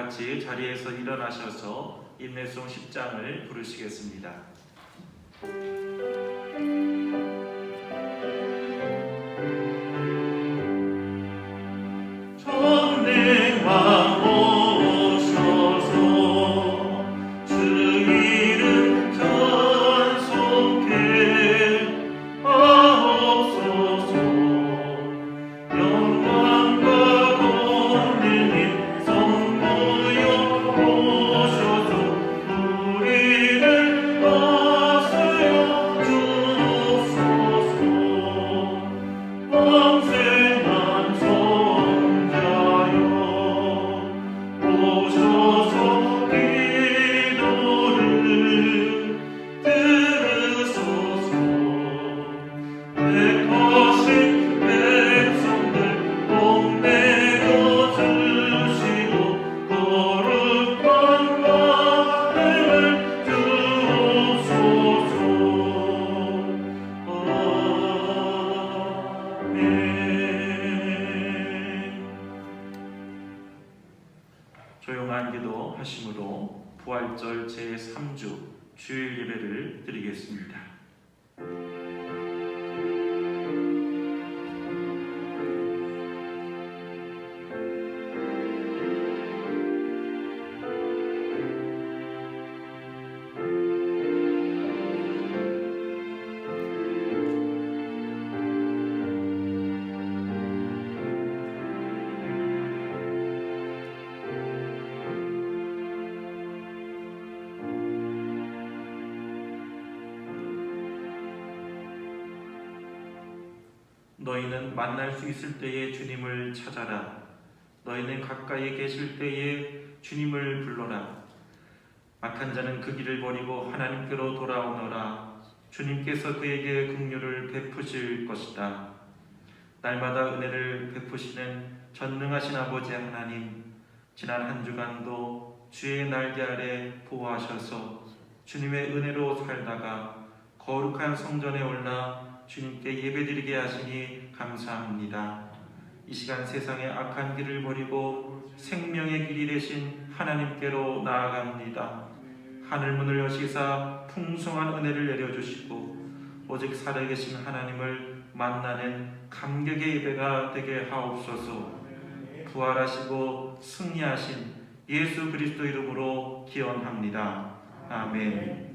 같이 자리에서 일어나셔서 인내송 10장을 부르시겠습니다. 조용한 기도 하심으로 부활절 제3주 주일 예배를 드리겠습니다. 너희는 만날 수 있을 때에 주님을 찾아라. 너희는 가까이 계실 때에 주님을 불러라. 악한 자는 그 길을 버리고 하나님께로 돌아오너라. 주님께서 그에게 긍휼을 베푸실 것이다. 날마다 은혜를 베푸시는 전능하신 아버지 하나님, 지난 한 주간도 주의 날개 아래 보호하셔서 주님의 은혜로 살다가 거룩한 성전에 올라 주님께 예배드리게 하시니 감사합니다. 이 시간 세상의 악한 길을 버리고 생명의 길이 되신 하나님께로 나아갑니다. 하늘문을 여시사 풍성한 은혜를 내려주시고 오직 살아계신 하나님을 만나는 감격의 예배가 되게 하옵소서. 부활하시고 승리하신 예수 그리스도 이름으로 기원합니다. 아멘.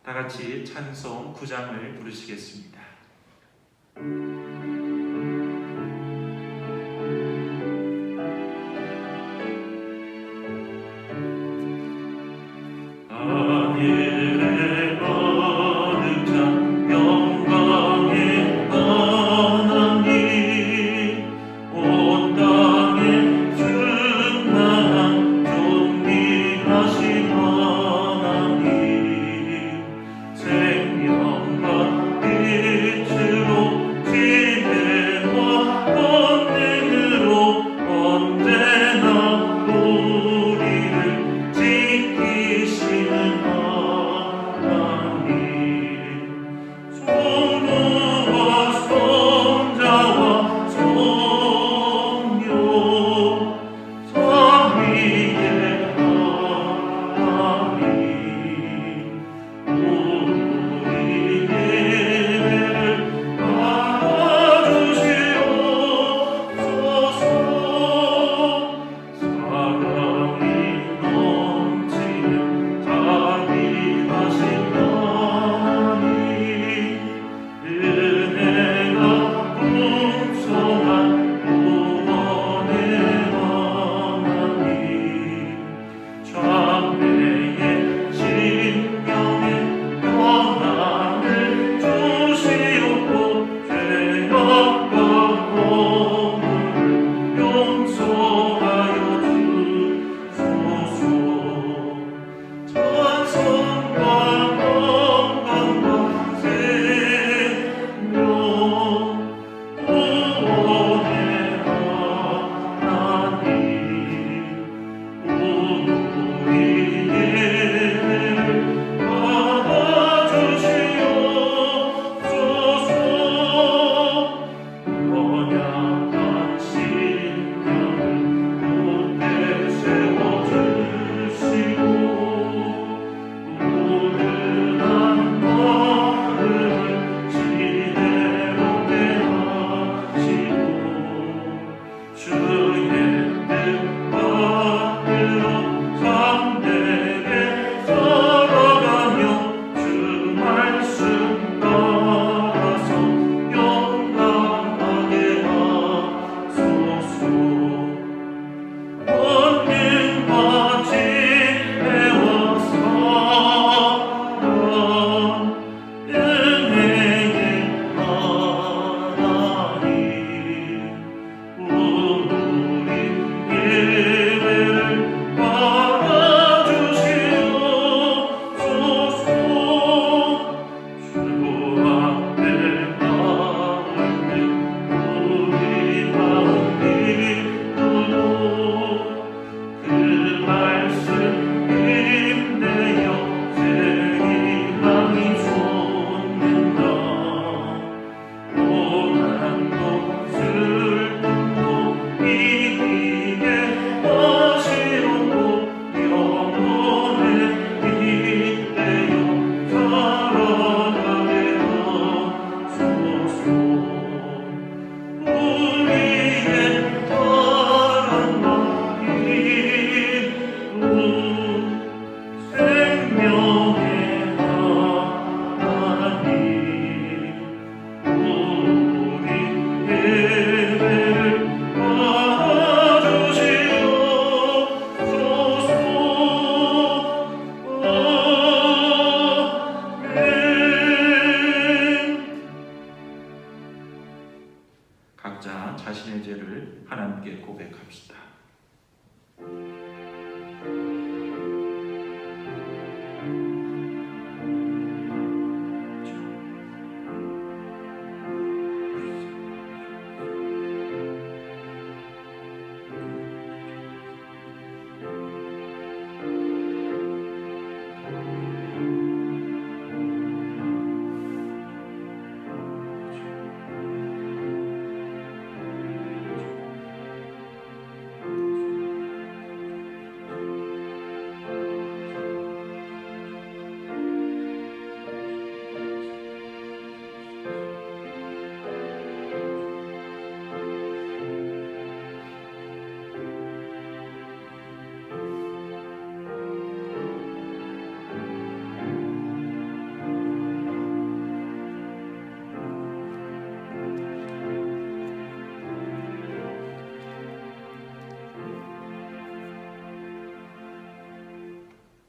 다 같이 찬송 9장을 부르시겠습니다. 하늘에 가득 찬 영광의 하나님, 온 땅에 충만한 존귀하신 하나님, 생명과 빛으로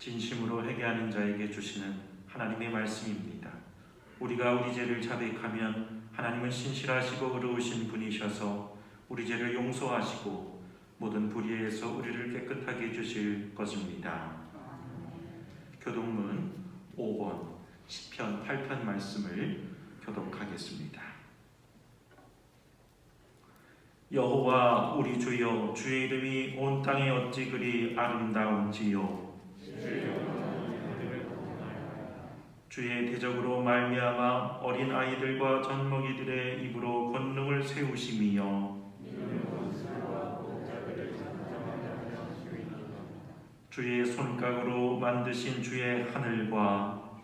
진심으로 회개하는 자에게 주시는 하나님의 말씀입니다. 우리가 우리 죄를 자백하면 하나님은 신실하시고 의로우신 분이셔서 우리 죄를 용서하시고 모든 불의에서 우리를 깨끗하게 해주실 것입니다. 교독문 5번 시편 8편 말씀을 교독하겠습니다. 여호와 우리 주여, 주의 이름이 온 땅에 어찌 그리 아름다운지요. 주의 대적으로 말미암아 어린 아이들과 젖먹이들의 입으로 권능을 세우심이여. 주의 손각으로 만드신 주의 하늘과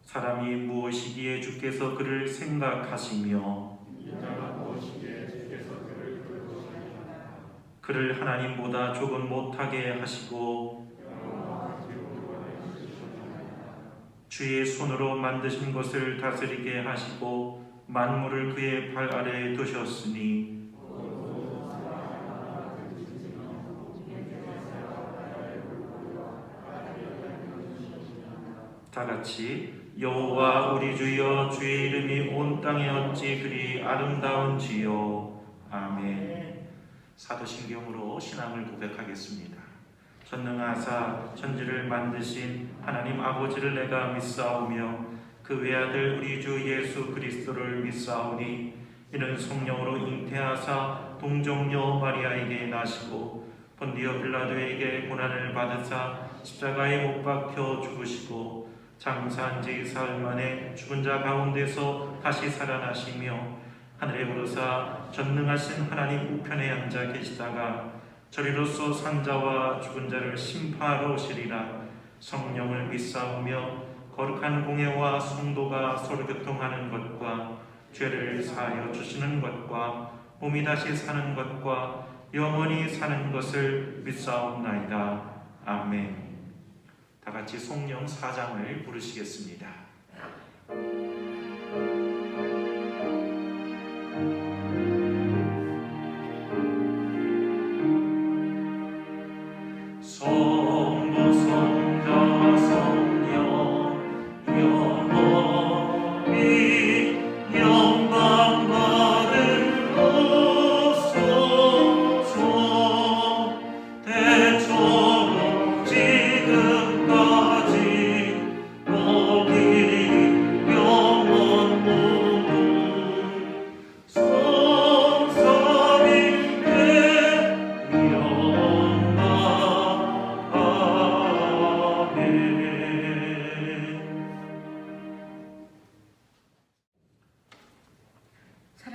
사람이 무엇이기에 주께서 그를 생각하시며 그를 하나님보다 조금 못하게 하시고 주의 손으로 만드신 것을 다스리게 하시고 만물을 그의 발 아래에 두셨으니 다같이 여호와 우리 주여, 주의 이름이 온 땅에 어찌 그리 아름다운지요. 아멘. 사도신경으로 신앙을 고백하겠습니다. 전능하사 천지를 만드신 하나님 아버지를 내가 믿사오며 그 외아들 우리 주 예수 그리스도를 믿사오니 이는 성령으로 잉태하사 동정녀 마리아에게 나시고 본디오 빌라도에게 고난을 받으사 십자가에 못 박혀 죽으시고 장사한 지 사흘 만에 죽은 자 가운데서 다시 살아나시며 하늘에 오르사 전능하신 하나님 우편에 앉아 계시다가 저리로서 산자와 죽은 자를 심판하러 오시리라. 성령을 믿사오며 거룩한 공회와 성도가 서로 교통하는 것과 죄를 사하여 주시는 것과 몸이 다시 사는 것과 영원히 사는 것을 믿사옵나이다. 아멘. 다같이 성령 4장을 부르시겠습니다.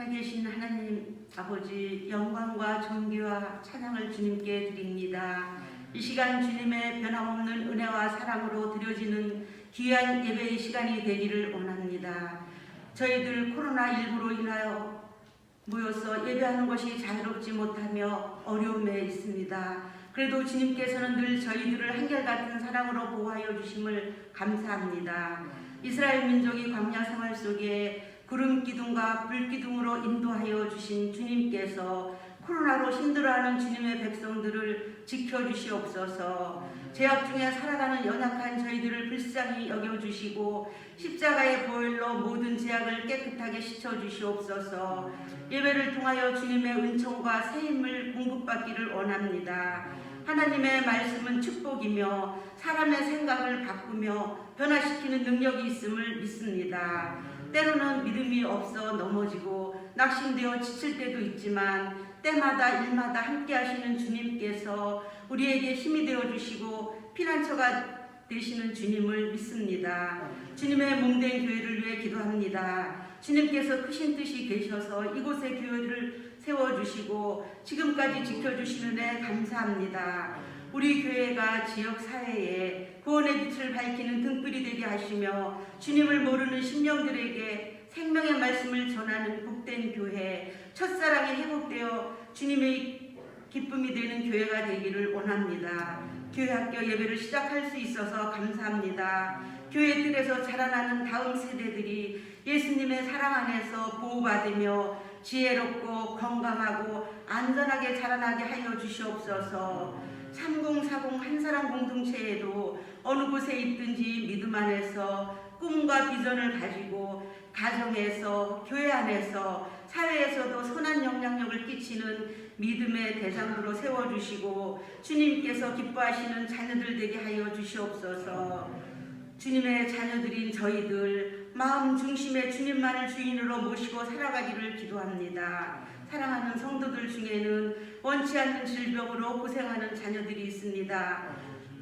살아계신 하나님 아버지, 영광과 존귀와 찬양을 주님께 드립니다. 이 시간 주님의 변함없는 은혜와 사랑으로 드려지는 귀한 예배의 시간이 되기를 원합니다. 저희들 코로나19로 인하여 모여서 예배하는 것이 자유롭지 못하며 어려움에 있습니다. 그래도 주님께서는 늘 저희들을 한결같은 사랑으로 보호하여 주심을 감사합니다. 이스라엘 민족이 광야 생활 속에 구름 기둥과 불 기둥으로 인도하여 주신 주님께서 코로나로 힘들어하는 주님의 백성들을 지켜주시옵소서. 죄악 중에 살아가는 연약한 저희들을 불쌍히 여겨주시고 십자가의 보혈로 모든 죄악을 깨끗하게 씻어주시옵소서. 예배를 통하여 주님의 은총과 세임을 공급받기를 원합니다. 하나님의 말씀은 축복이며 사람의 생각을 바꾸며 변화시키는 능력이 있음을 믿습니다. 때로는 믿음이 없어 넘어지고 낙심되어 지칠 때도 있지만 때마다 일마다 함께 하시는 주님께서 우리에게 힘이 되어주시고 피난처가 되시는 주님을 믿습니다. 주님의 몸된 교회를 위해 기도합니다. 주님께서 크신 뜻이 계셔서 이곳에 교회를 세워주시고 지금까지 지켜주시는 데 감사합니다. 우리 교회가 지역 사회에 구원의 빛을 밝히는 등불이 되게 하시며 주님을 모르는 심령들에게 생명의 말씀을 전하는 복된 교회, 첫사랑이 회복되어 주님의 기쁨이 되는 교회가 되기를 원합니다. 교회 학교 예배를 시작할 수 있어서 감사합니다. 교회 뜰에서 자라나는 다음 세대들이 예수님의 사랑 안에서 보호받으며 지혜롭고 건강하고 안전하게 자라나게 하여 주시옵소서. 3040 한사람 공동체에도 어느 곳에 있든지 믿음 안에서 꿈과 비전을 가지고 가정에서, 교회 안에서, 사회에서도 선한 영향력을 끼치는 믿음의 대상으로 세워주시고 주님께서 기뻐하시는 자녀들 되게 하여 주시옵소서. 주님의 자녀들인 저희들 마음 중심에 주님만을 주인으로 모시고 살아가기를 기도합니다. 사랑하는 성도들 중에는 원치 않는 질병으로 고생하는 자녀들이 있습니다.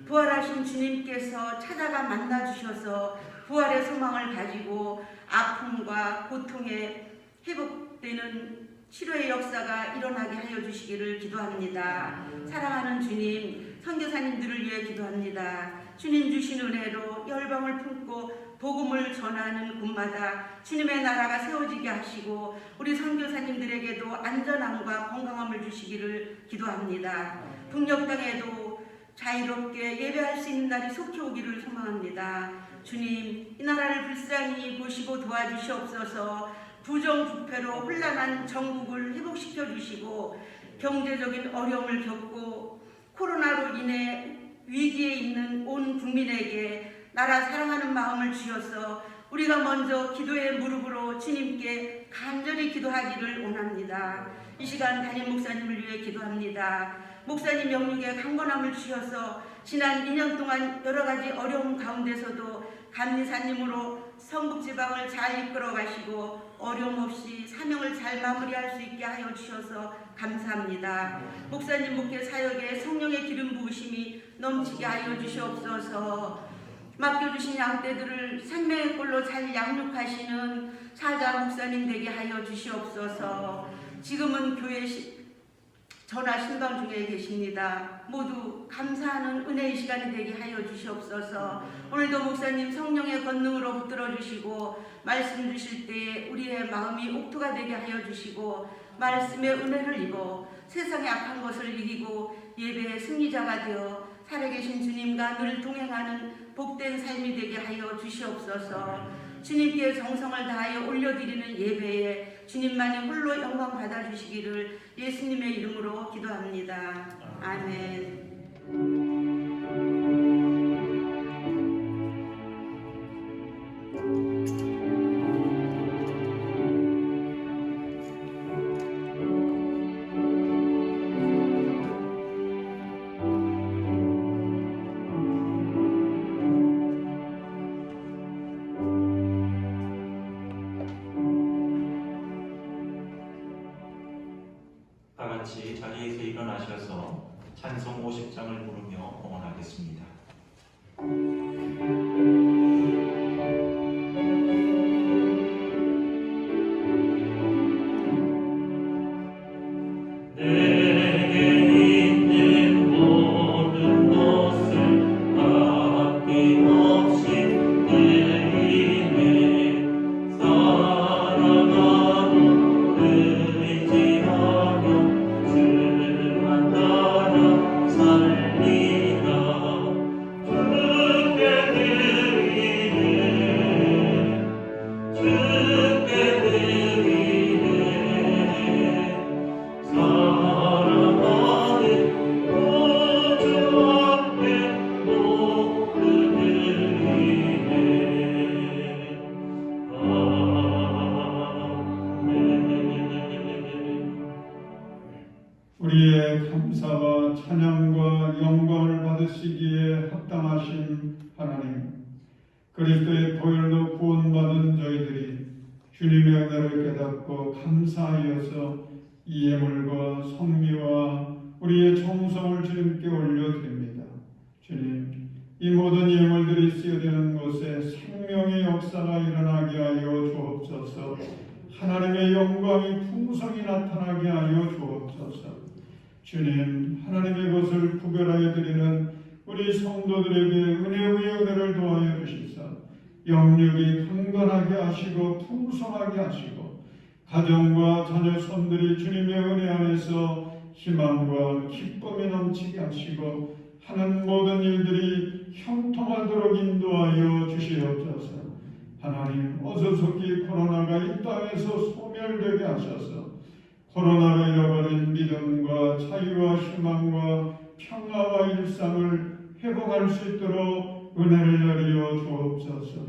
부활하신 주님께서 찾아가 만나주셔서 부활의 소망을 가지고 아픔과 고통에 회복되는 치료의 역사가 일어나게 하여 주시기를 기도합니다. 사랑하는 주님, 선교사님들을 위해 기도합니다. 주님 주신 은혜로 열방을 품고 복음을 전하는 곳마다 주님의 나라가 세워지게 하시고 우리 선교사님들에게도 안전함과 건강함을 주시기를 기도합니다. 북녘 땅에도 자유롭게 예배할 수 있는 날이 속히 오기를 소망합니다. 주님, 이 나라를 불쌍히 보시고 도와주시옵소서. 부정부패로 혼란한 전국을 회복시켜 주시고 경제적인 어려움을 겪고 코로나로 인해 위기에 있는 온 국민에게 나라 사랑하는 마음을 주셔서 우리가 먼저 기도의 무릎으로 주님께 간절히 기도하기를 원합니다. 이 시간 담임 목사님을 위해 기도합니다. 목사님 영육에 강건함을 주셔서 지난 2년 동안 여러 가지 어려움 가운데서도 감리사님으로 성북지방을 잘 이끌어 가시고 어려움 없이 사명을 잘 마무리할 수 있게 하여 주셔서 감사합니다. 목사님 목회 사역에 성령의 기름 부으심이 넘치게 하여 주시옵소서. 맡겨주신 양떼들을 생명의 꼴로 잘 양육하시는 사자 목사님 되게 하여 주시옵소서. 지금은 교회 전화 신방 중에 계십니다. 모두 감사하는 은혜의 시간이 되게 하여 주시옵소서. 오늘도 목사님 성령의 권능으로 붙들어 주시고 말씀 주실 때에 우리의 마음이 옥토가 되게 하여 주시고 말씀의 은혜를 입어 세상의 악한 것을 이기고 예배의 승리자가 되어 살아계신 주님과 늘 동행하는 복된 삶이 되게 하여 주시옵소서. 주님께 정성을 다하여 올려드리는 예배에 주님만이 홀로 영광 받아주시기를 예수님의 이름으로 기도합니다. 아멘. 다 같이 자리에서 일어나셔서 찬송 50장을 부르며 봉헌하겠습니다. 우리의 감사와 찬양과 영광을 받으시기에 합당하신 하나님, 그리스도의 보혈로 구원받은 저희들이 주님의 은혜를 깨닫고 감사하여서 이 예물과 성미와 우리의 정성을 주님께 올려드립니다. 주님, 이 모든 예물들이 쓰여지는 곳에 생명의 역사가 일어나게 하여 주옵소서. 하나님의 영광이 풍성히 나타나게 하여 주옵소서. 주님, 하나님의 것을 구별하여 드리는 우리 성도들에게 은혜 위에 은혜를 더하여 주시사 영육이 강건하게 하시고 풍성하게 하시고 가정과 자녀 손들이 주님의 은혜 안에서 희망과 기쁨이 넘치게 하시고 하는 모든 일들이 형통하도록 인도하여 주시옵소서. 하나님, 어서 속히 코로나가 이 땅에서 소멸되게 하셔서 코로나로 잃어버린 믿음과 자유와 희망과 평화와 일상을 회복할 수 있도록 은혜를 내려 주옵소서.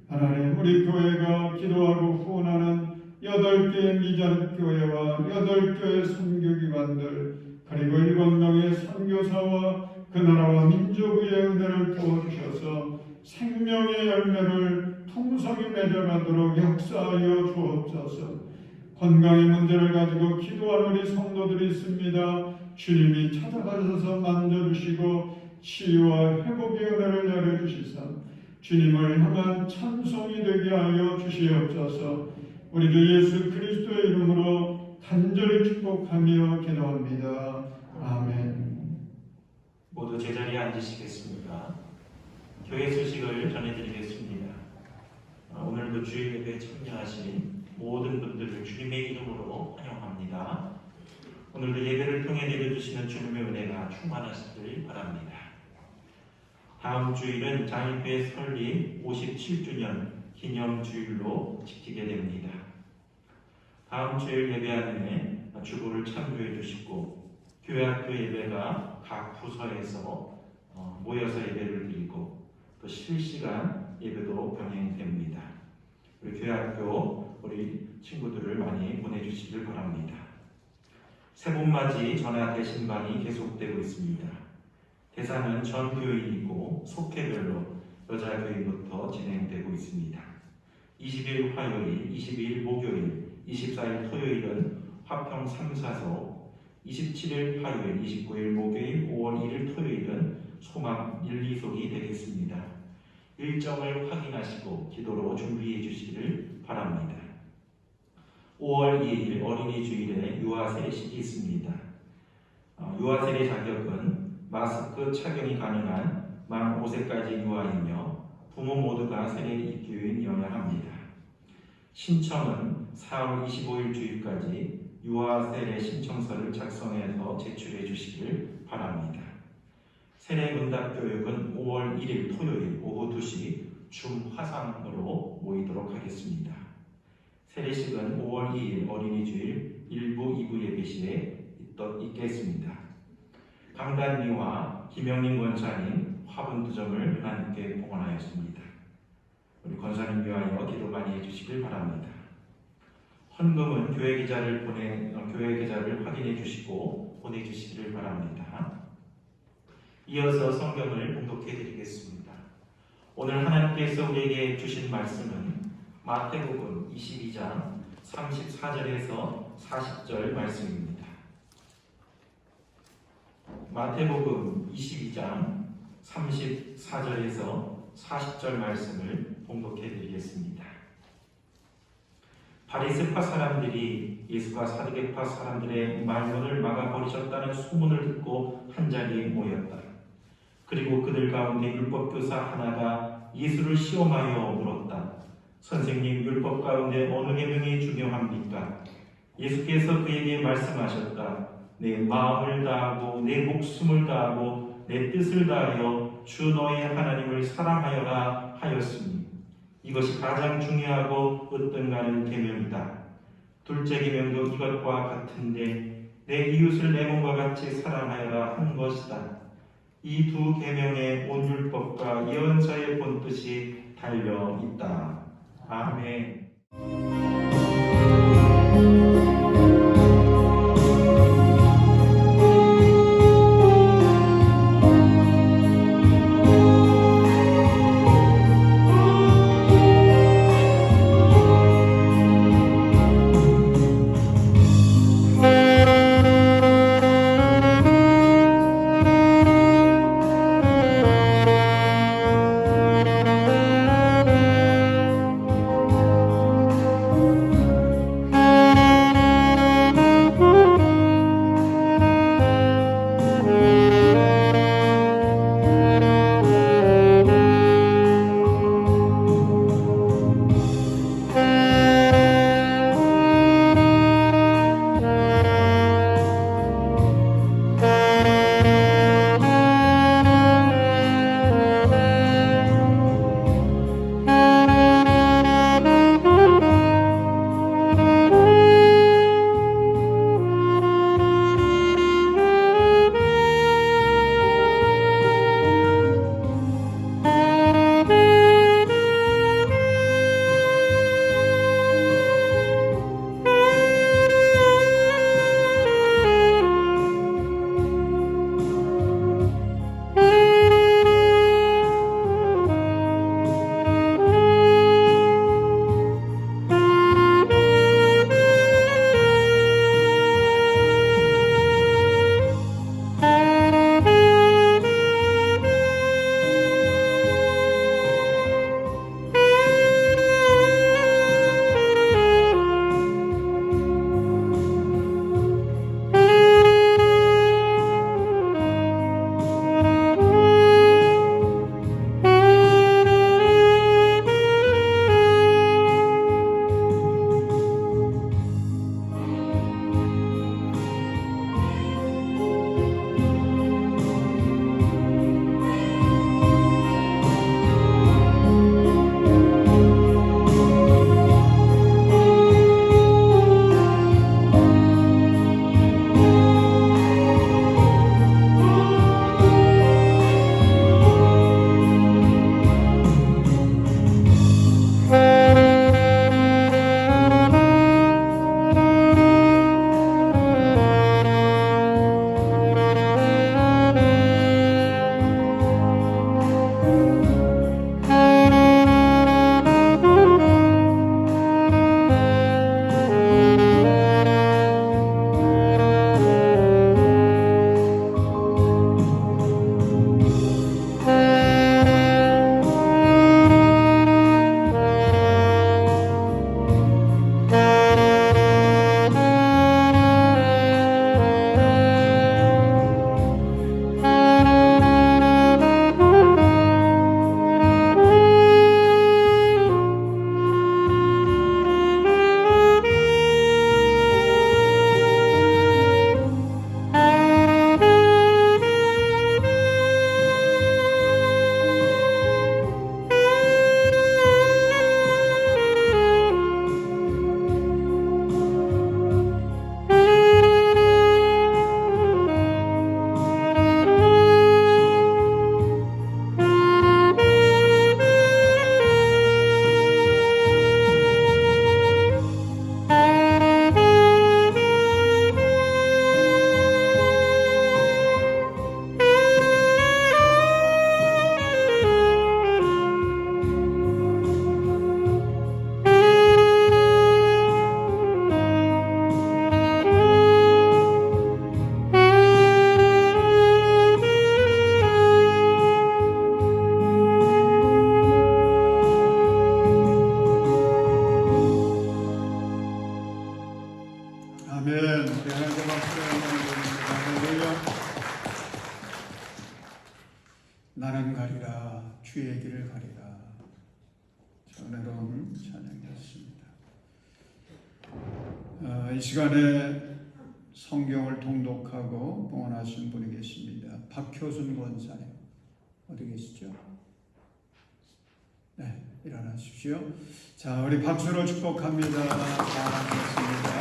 하나님, 우리 교회가 기도하고 후원하는 8개의 미자립교회와 8교회 선교기관들 그리고 7명의 선교사와 그 나라와 민족의 은혜를 부어주셔서 생명의 열매를 풍성히 맺어가도록 역사하여 주옵소서. 건강의 문제를 가지고 기도하는 우리 성도들이 있습니다. 주님이 찾아가셔서 만져주시고 치유와 회복의 은혜를 내려주시사 주님을 향한 찬송이 되게 하여 주시옵소서. 우리 주 예수 그리스도의 이름으로 간절히 축복하며 기도합니다. 아멘. 모두 제자리에 앉으시겠습니다. 교회 소식을 전해드리겠습니다. 오늘도 주일 예배에 참여하신 모든 분들을 주님의 이름으로 환영합니다. 오늘도 예배를 통해 내려주시는 주님의 은혜가 충만하시길 바랍니다. 다음 주일은 장일교회 설립 57주년 기념주일로 지키게 됩니다. 다음 주일 예배 안에 주보를 참조해 주시고 교회학교 예배가 각 부서에서 모여서 예배를 드리고 또 실시간 예배도 병행됩니다. 우리 교회학교 우리 친구들을 많이 보내주시길 바랍니다. 새봄맞이 전화 대신반이 계속되고 있습니다. 대상은 전 교인이고 속회별로 여자 교인부터 진행되고 있습니다. 20일 화요일, 22일 목요일, 24일 토요일은 화평 3, 4소, 27일 화요일, 29일 목요일, 5월 1일 토요일은 소망 1, 2속이 되겠습니다. 일정을 확인하시고 기도로 준비해 주시기를 바랍니다. 5월 2일 어린이 주일에 유아 세례식이 있습니다. 유아 세례 자격은 마스크 착용이 가능한 만 5세까지 유아이며 부모 모두가 세례 입교인이어야 합니다. 신청은 4월 25일 주일까지 유아 세례 신청서를 작성해서 제출해 주시길 바랍니다. 세례 문답 교육은 5월 1일 토요일 오후 2시 줌 화상으로 모이도록 하겠습니다. 세례식은 5월 2일 어린이 주일 1부 2부 예배 시에 있겠습니다. 강단미와 김영림 권사님 화분 2점을 하나님께 봉헌하였습니다. 우리 권사님 위하여 기도 많이 해주시길 바랍니다. 헌금은 교회 계좌를 확인해 주시고 보내주시기를 바랍니다. 이어서 성경을 봉독해 드리겠습니다. 오늘 하나님께서 우리에게 주신 말씀은 마태복음 22장 34절에서 40절 말씀입니다. 마태복음 22장 34절에서 40절 말씀을 봉독해 드리겠습니다. 바리새파 사람들이 예수가 사두개파 사람들의 말문을 막아버리셨다는 소문을 듣고 한자리에 모였다. 그리고 그들 가운데 율법교사 하나가 예수를 시험하여 물었다. 선생님, 율법 가운데 어느 계명이 중요합니까? 예수께서 그에게 말씀하셨다. 내 마음을 다하고 내 목숨을 다하고 내 뜻을 다하여 주 너의 하나님을 사랑하여라 하였으니 이것이 가장 중요하고 으뜸가는 계명이다. 둘째 계명도 이것과 같은데 내 이웃을 내 몸과 같이 사랑하여라 한 것이다. 이 두 계명의 온 율법과 예언자의 본뜻이 달려 있다. 아멘. 나는 가리라 주의 길을 가리라. 은혜로운 찬양이었습니다. 이 시간에 성경을 통독하고 봉헌하신 분이 계십니다. 박효순 권사님 어디 계시죠? 네, 일어나십시오. 자, 우리 박수로 축복합니다. 잘하셨습니다.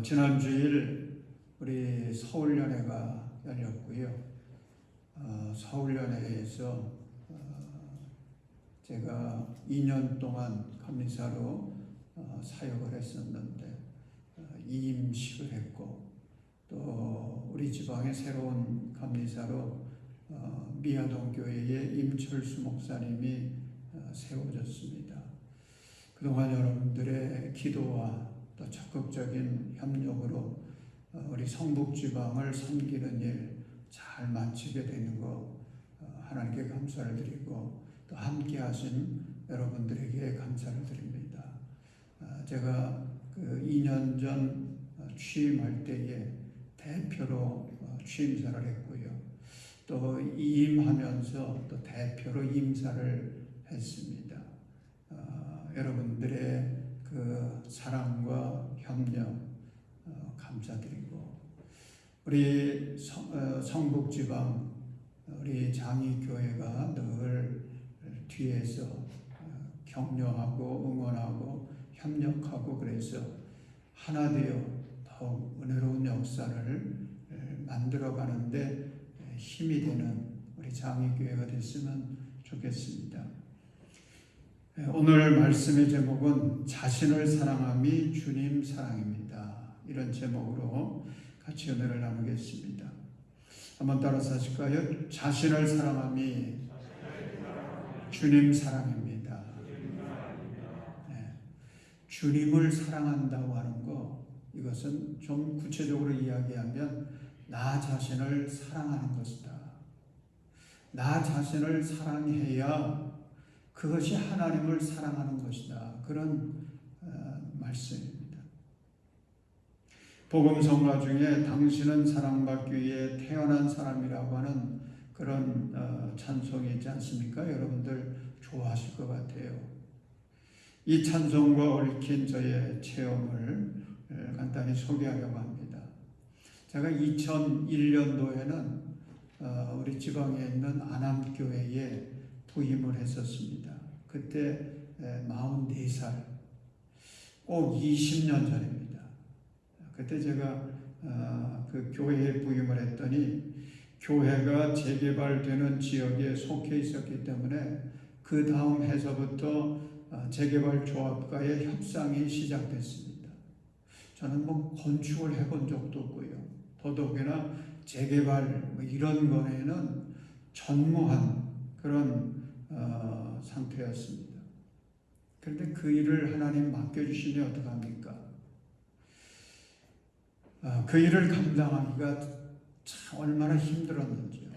지난 주일 우리 서울연회가 열렸고요. 서울연회에서 제가 2년 동안 감리사로 사역을 했었는데 이임식을 했고, 또 우리 지방의 새로운 감리사로 미아동 교회의 임철수 목사님이 세워졌습니다. 그동안 여러분들의 기도와 또 적극적인 협력으로 우리 성북지방을 섬기는 일 잘 마치게 되는 거 하나님께 감사를 드리고, 또 함께 하신 여러분들에게 감사를 드립니다. 제가 그 2년 전 취임할 때에 대표로 취임사를 했고요. 또 이임하면서 또 대표로 임사를 했습니다. 여러분들의 그 사랑과 협력 감사드리고, 우리 성북지방 우리 장의교회가 늘 뒤에서 격려하고 응원하고 협력하고, 그래서 하나 되어 더욱 은혜로운 역사를 만들어가는데 힘이 되는 우리 장의교회가 됐으면 좋겠습니다. 오늘 말씀의 제목은 자신을 사랑함이 주님 사랑입니다. 이런 제목으로 같이 은혜를 나누겠습니다. 한번 따라서 하실까요? 자신을 사랑함이 주님 사랑입니다. 네. 주님을 사랑한다고 하는 거, 이것은 좀 구체적으로 이야기하면 나 자신을 사랑하는 것이다. 나 자신을 사랑해야 그것이 하나님을 사랑하는 것이다. 그런 말씀입니다. 복음성가 중에 당신은 사랑받기 위해 태어난 사람이라고 하는 그런 찬송이 있지 않습니까? 여러분들 좋아하실 것 같아요. 이 찬송과 얽힌 저의 체험을 간단히 소개하려고 합니다. 제가 2001년도에는 우리 지방에 있는 안암교회에 부임을 했었습니다. 그때 44살, 꼭 20년 전입니다. 그때 제가 그 교회에 부임을 했더니 교회가 재개발되는 지역에 속해 있었기 때문에 그 다음 해서부터 재개발조합과의 협상이 시작됐습니다. 저는 건축을 해본 적도 없고요. 더더욱이나 재개발 이런 거에는 전무한 그런 상태였습니다. 그런데 그 일을 하나님 맡겨주시니 어떡합니까? 그 일을 감당하기가 참 얼마나 힘들었는지요.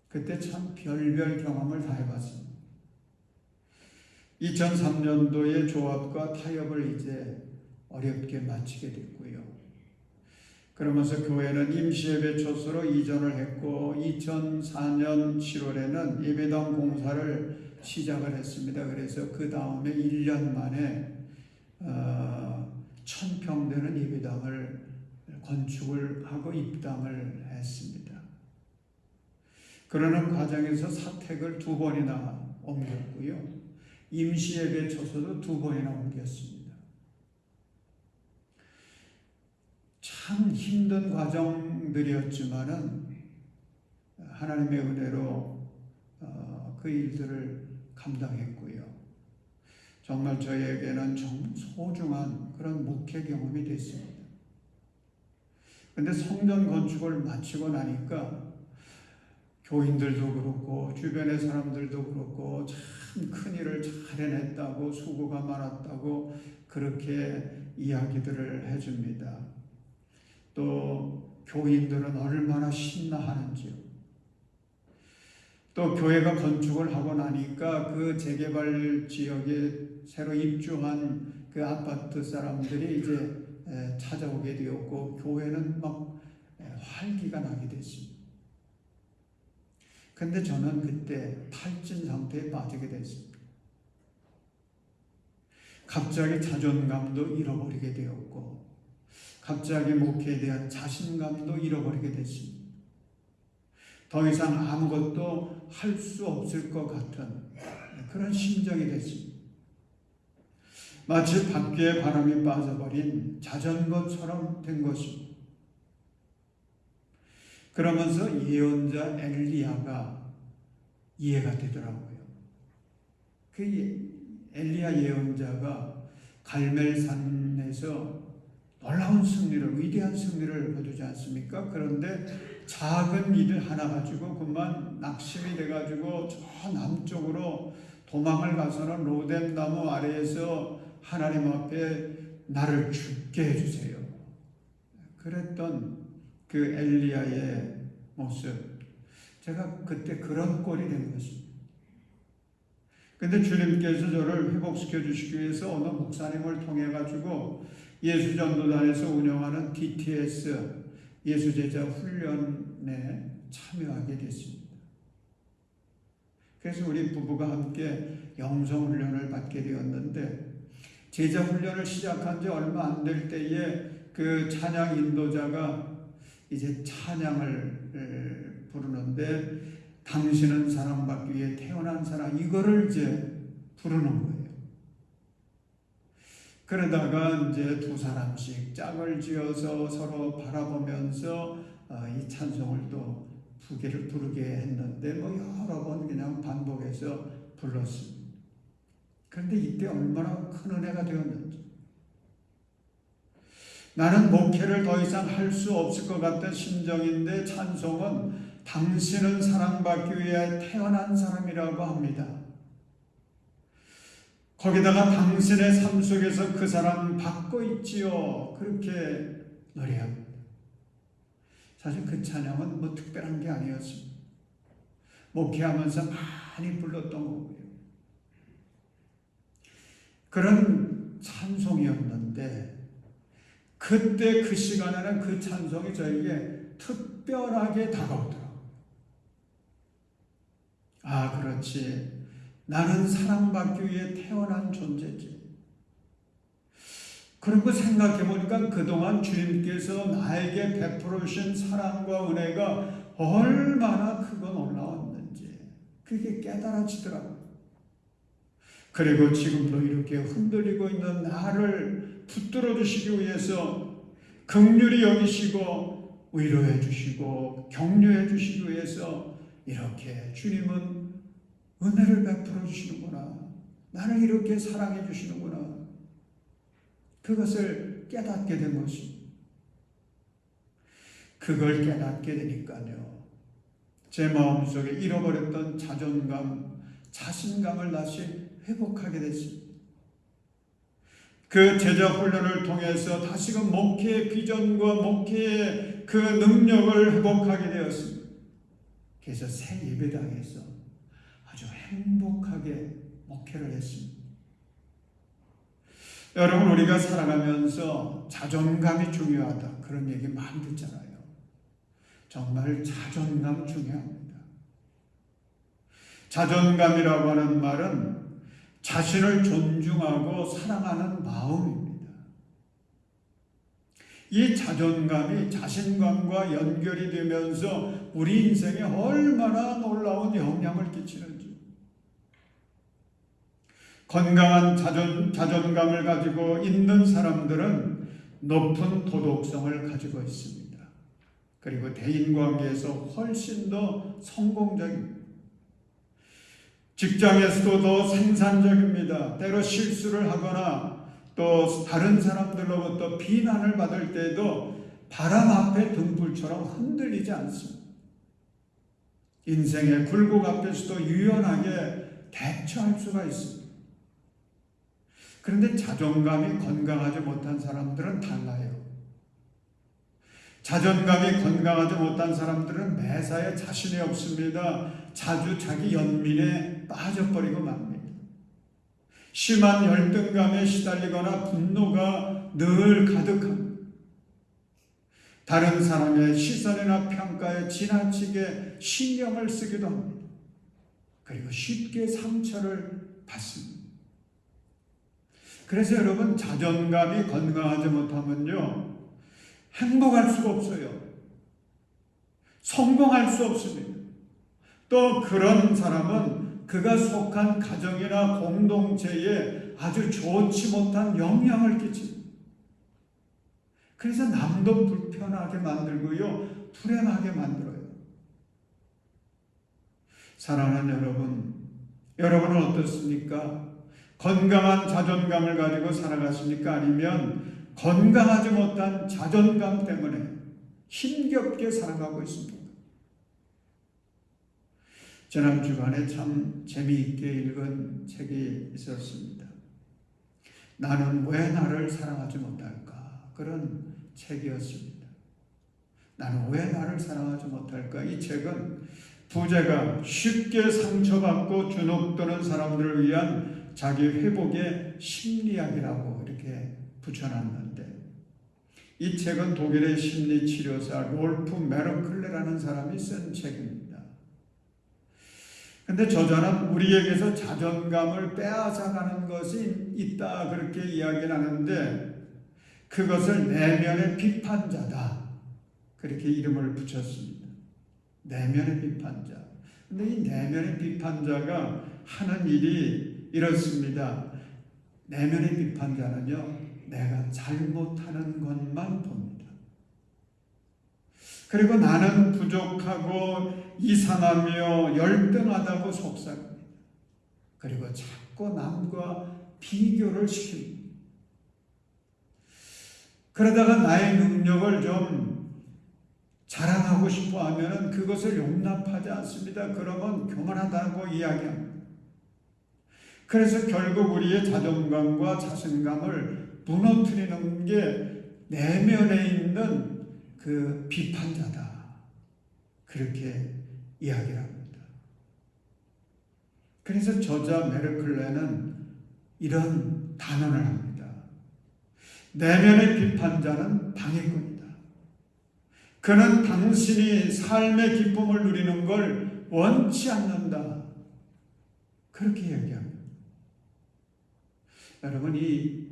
그때 참 별별 경험을 다 해봤습니다. 2003년도에 조합과 타협을 이제 어렵게 마치게 됐고요. 그러면서 교회는 임시예배 초소로 이전을 했고, 2004년 7월에는 예배당 공사를 시작을 했습니다. 그래서 그 다음에 1년 만에 1000평 되는 예배당을 건축을 하고 입당을 했습니다. 그러는 과정에서 사택을 2번이나 옮겼고요. 임시예배 초소도 2번이나 옮겼습니다. 참 힘든 과정들이었지만은 하나님의 은혜로 그 일들을 감당했고요. 정말 저에게는 소중한 그런 목회 경험이 됐습니다. 그런데 성전 건축을 마치고 나니까 교인들도 그렇고 주변의 사람들도 그렇고 참 큰 일을 잘 해냈다고, 수고가 많았다고 그렇게 이야기들을 해줍니다. 또 교인들은 얼마나 신나하는지요. 또 교회가 건축을 하고 나니까 그 재개발 지역에 새로 입주한 그 아파트 사람들이 이제 찾아오게 되었고 교회는 막 활기가 나게 됐습니다. 근데 저는 그때 탈진 상태에 빠지게 됐습니다. 갑자기 자존감도 잃어버리게 되었고 갑자기 목회에 대한 자신감도 잃어버리게 됐습니다. 더 이상 아무것도 할 수 없을 것 같은 그런 심정이 됐습니다. 마치 밖에 바람이 빠져버린 자전거처럼 된 것입니다. 그러면서 예언자 엘리야가 이해가 되더라고요. 그 엘리야 예언자가 갈멜산에서 놀라운 승리를, 위대한 승리를 거두지 않습니까? 그런데 작은 일을 하나 가지고 그만 낙심이 돼가지고 저 남쪽으로 도망을 가서는 로뎀 나무 아래에서 하나님 앞에 나를 죽게 해주세요. 그랬던 그 엘리야의 모습, 제가 그때 그런 꼴이 된 것입니다. 근데 주님께서 저를 회복시켜 주시기 위해서 어느 목사님을 통해 가지고 예수전도단에서 운영하는 DTS 예수제자 훈련에 참여하게 됐습니다. 그래서 우리 부부가 함께 영성훈련을 받게 되었는데 제자 훈련을 시작한 지 얼마 안 될 때에 그 찬양 인도자가 이제 찬양을 부르는데 당신은 사랑받기 위해 태어난 사람, 이거를 이제 부르는 거예요. 그러다가 이제 두 사람씩 짝을 지어서 서로 바라보면서 이 찬송을 또 부르게 했는데 뭐 여러 번 그냥 반복해서 불렀습니다. 그런데 이때 얼마나 큰 은혜가 되었는지, 나는 목회를 더 이상 할 수 없을 것 같은 심정인데 찬송은 당신은 사랑받기 위해 태어난 사람이라고 합니다. 거기다가 당신의 삶 속에서 그 사람 받고 있지요. 그렇게 노래합니다. 사실 그 찬양은 뭐 특별한 게 아니었습니다. 목회하면서 많이 불렀던 거고요. 그런 찬송이었는데 그때 그 시간에는 그 찬송이 저에게 특별하게 다가오더라고요. 아, 그렇지. 나는 사랑받기 위해 태어난 존재지. 그리고 생각해 보니까 그동안 주님께서 나에게 베풀어 주신 사랑과 은혜가 얼마나 크고 놀라웠는지 그게 깨달아지더라고요. 그리고 지금도 이렇게 흔들리고 있는 나를 붙들어 주시기 위해서 긍휼히 여기시고 위로해 주시고 격려해 주시기 위해서 이렇게 주님은 은혜를 베풀어 주시는구나. 나를 이렇게 사랑해 주시는구나. 그것을 깨닫게 된 것입니다. 그걸 깨닫게 되니까요, 제 마음속에 잃어버렸던 자존감, 자신감을 다시 회복하게 됐습니다. 그 제자 훈련을 통해서 다시금 목회의 비전과 목회의 그 능력을 회복하게 되었습니다. 그래서 새 예배당에서 아주 행복하게 목회를 했습니다. 여러분, 우리가 살아가면서 자존감이 중요하다, 그런 얘기 많이 듣잖아요. 정말 자존감 중요합니다. 자존감이라고 하는 말은 자신을 존중하고 사랑하는 마음입니다. 이 자존감이 자신감과 연결이 되면서 우리 인생에 얼마나 놀라운 영향을 끼치는지. 건강한 자존감을 가지고 있는 사람들은 높은 도덕성을 가지고 있습니다. 그리고 대인관계에서 훨씬 더 성공적입니다. 직장에서도 더 생산적입니다. 때로 실수를 하거나 또 다른 사람들로부터 비난을 받을 때도 바람 앞에 등불처럼 흔들리지 않습니다. 인생의 굴곡 앞에서도 유연하게 대처할 수가 있습니다. 그런데 자존감이 건강하지 못한 사람들은 달라요. 자존감이 건강하지 못한 사람들은 매사에 자신이 없습니다. 자주 자기 연민에 빠져버리고 맙니다. 심한 열등감에 시달리거나 분노가 늘 가득합니다. 다른 사람의 시선이나 평가에 지나치게 신경을 쓰기도 합니다. 그리고 쉽게 상처를 받습니다. 그래서 여러분, 자존감이 건강하지 못하면요, 행복할 수가 없어요. 성공할 수 없습니다. 또 그런 사람은 그가 속한 가정이나 공동체에 아주 좋지 못한 영향을 끼칩니다. 그래서 남도 불편하게 만들고요, 불행하게 만들어요. 사랑하는 여러분, 여러분은 어떻습니까? 건강한 자존감을 가지고 살아가십니까? 아니면 건강하지 못한 자존감 때문에 힘겹게 살아가고 있습니다. 지난 주간에 참 재미있게 읽은 책이 있었습니다. 나는 왜 나를 사랑하지 못할까? 그런 책이었습니다. 나는 왜 나를 사랑하지 못할까? 이 책은 부자가 쉽게 상처받고 주눅드는 사람들을 위한 자기 회복의 심리학이라고 이렇게 붙여놨는데, 이 책은 독일의 심리치료사 롤프 메르클레라는 사람이 쓴 책입니다. 근데 저자는 우리에게서 자존감을 빼앗아가는 것이 있다 그렇게 이야기를 하는데, 그것을 내면의 비판자다 그렇게 이름을 붙였습니다. 내면의 비판자. 근데 이 내면의 비판자가 하는 일이 이렇습니다. 내면의 비판자는요, 내가 잘못하는 것만 봅니다. 그리고 나는 부족하고 이상하며 열등하다고 속삭입니다. 그리고 자꾸 남과 비교를 시킵니다. 그러다가 나의 능력을 좀 자랑하고 싶어 하면은 그것을 용납하지 않습니다. 그러면 교만하다고 이야기합니다. 그래서 결국 우리의 자존감과 자신감을 무너뜨리는 게 내면에 있는 그 비판자다. 그렇게 이야기를 합니다. 그래서 저자 메르클레는 이런 단언을 합니다. 내면의 비판자는 방해꾼이다. 그는 당신이 삶의 기쁨을 누리는 걸 원치 않는다. 그렇게 얘기합니다. 여러분, 이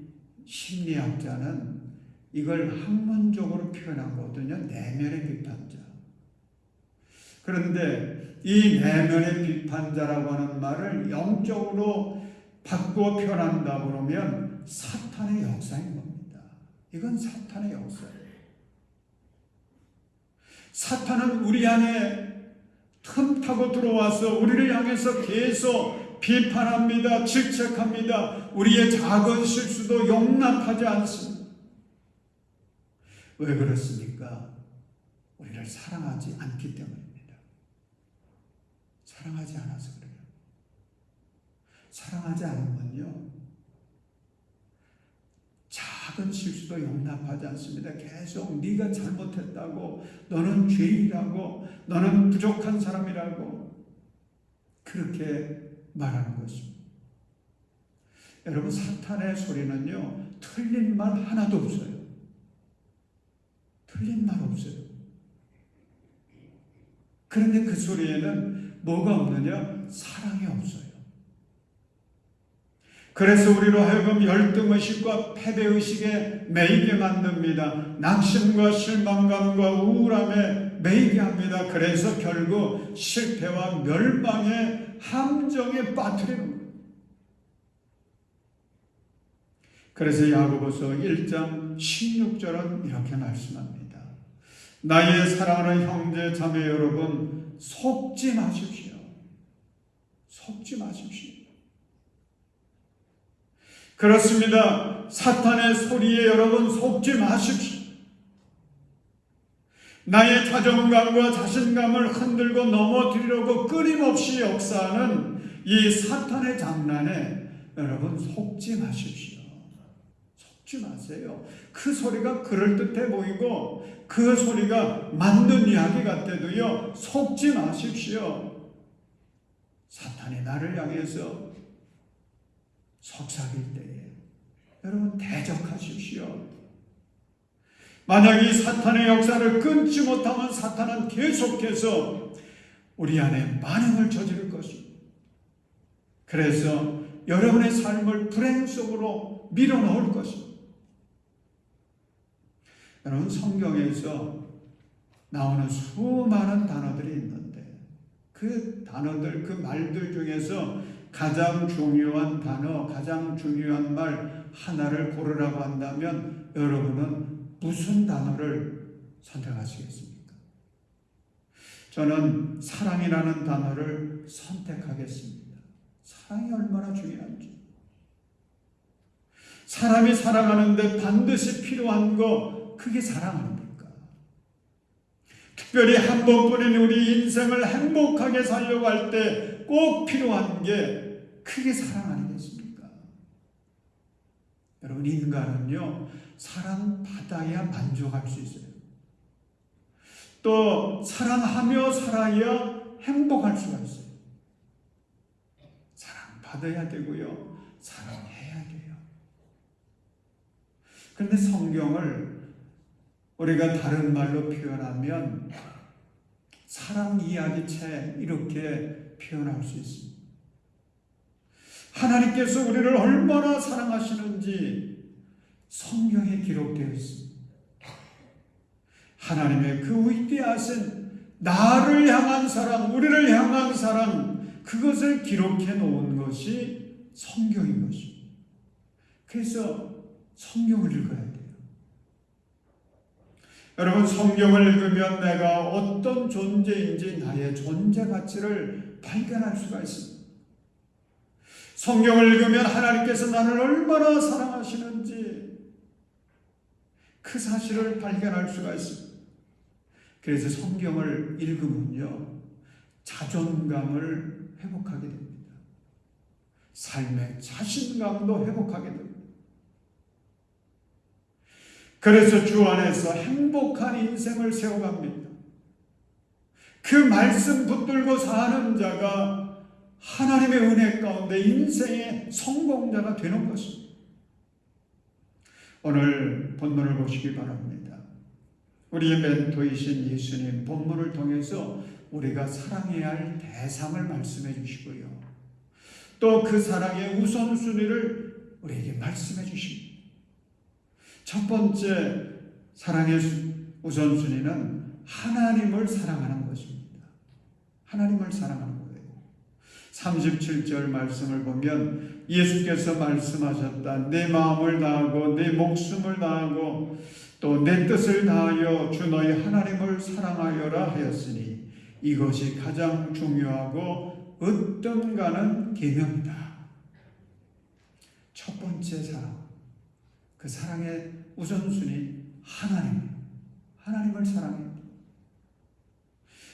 심리학자는 이걸 학문적으로 표현한 거거든요. 내면의 비판자. 그런데 이 내면의 비판자라고 하는 말을 영적으로 바꾸어 표현한다 그러면 사탄의 역사인 겁니다. 이건 사탄의 역사예요. 사탄은 우리 안에 틈타고 들어와서 우리를 향해서 계속 비판합니다. 질책합니다. 우리의 작은 실수도 용납하지 않습니다. 왜 그렇습니까? 우리를 사랑하지 않기 때문입니다. 사랑하지 않아서 그래요. 사랑하지 않으면요, 작은 실수도 용납하지 않습니다. 계속 네가 잘못했다고, 너는 죄인이라고, 너는 부족한 사람이라고 그렇게 말하는 것입니다. 여러분, 사탄의 소리는요, 틀린 말 하나도 없어요. 틀린 말 없어요. 그런데 그 소리에는 뭐가 없느냐? 사랑이 없어요. 그래서 우리로 하여금 열등의식과 패배의식에 매이게 만듭니다. 낙심과 실망감과 우울함에 매이게 합니다. 그래서 결국 실패와 멸망의 함정에 빠뜨리는 거예요. 그래서 야고보서 1장 16절은 이렇게 말씀합니다. 나의 사랑하는 형제 자매 여러분, 속지 마십시오. 속지 마십시오. 그렇습니다. 사탄의 소리에 여러분 속지 마십시오. 나의 자존감과 자신감을 흔들고 넘어뜨리려고 끊임없이 역사하는 이 사탄의 장난에 여러분 속지 마십시오. 속지 마세요. 그 소리가 그럴듯해 보이고 그 소리가 맞는 이야기 같아도요, 속지 마십시오. 사탄이 나를 향해서 속삭일 때에 여러분 대적하십시오. 만약 이 사탄의 역사를 끊지 못하면 사탄은 계속해서 우리 안에 만행을 저지를 것입니다. 그래서 여러분의 삶을 불행 속으로 밀어넣을 것입니다. 여러분, 성경에서 나오는 수많은 단어들이 있는데 그 단어들, 그 말들 중에서 가장 중요한 단어, 가장 중요한 말 하나를 고르라고 한다면 여러분은 무슨 단어를 선택하시겠습니까? 저는 사랑이라는 단어를 선택하겠습니다. 사랑이 얼마나 중요한지. 사람이 살아가는데 반드시 필요한 거, 그게 사랑 아닙니까? 특별히 한 번뿐인 우리 인생을 행복하게 살려고 할 때 꼭 필요한 게 그게 사랑 아니겠습니까? 여러분, 인간은요, 사랑받아야 만족할 수 있어요. 또 사랑하며 살아야 행복할 수가 있어요. 사랑받아야 되고요, 사랑해야 돼요. 그런데 성경을 우리가 다른 말로 표현하면 사랑 이야기책 이렇게 표현할 수 있습니다. 하나님께서 우리를 얼마나 사랑하시는지 성경에 기록되어 있습니다. 하나님의 그 위대하신 나를 향한 사랑, 우리를 향한 사랑, 그것을 기록해 놓은 것이 성경인 것입니다. 그래서 성경을 읽어야 돼요. 여러분, 성경을 읽으면 내가 어떤 존재인지 나의 존재 가치를 발견할 수가 있습니다. 성경을 읽으면 하나님께서 나를 얼마나 사랑하시는지 그 사실을 발견할 수가 있습니다. 그래서 성경을 읽으면요, 자존감을 회복하게 됩니다. 삶의 자신감도 회복하게 됩니다. 그래서 주 안에서 행복한 인생을 세워갑니다. 그 말씀 붙들고 사는 자가 하나님의 은혜 가운데 인생의 성공자가 되는 것입니다. 오늘 본문을 보시기 바랍니다. 우리의 멘토이신 예수님 본문을 통해서 우리가 사랑해야 할 대상을 말씀해 주시고요, 또 그 사랑의 우선순위를 우리에게 말씀해 주십니다. 첫 번째 사랑의 우선순위는 하나님을 사랑하는 것입니다. 하나님을 사랑하는 거예요. 37절 말씀을 보면 예수께서 말씀하셨다. 내 마음을 다하고 내 목숨을 다하고 또 내 뜻을 다하여 주 너희 하나님을 사랑하여라 하였으니 이것이 가장 중요하고 으뜸가는 계명이다. 첫 번째 사랑, 그 사랑의 우선순위 하나님을 사랑해요.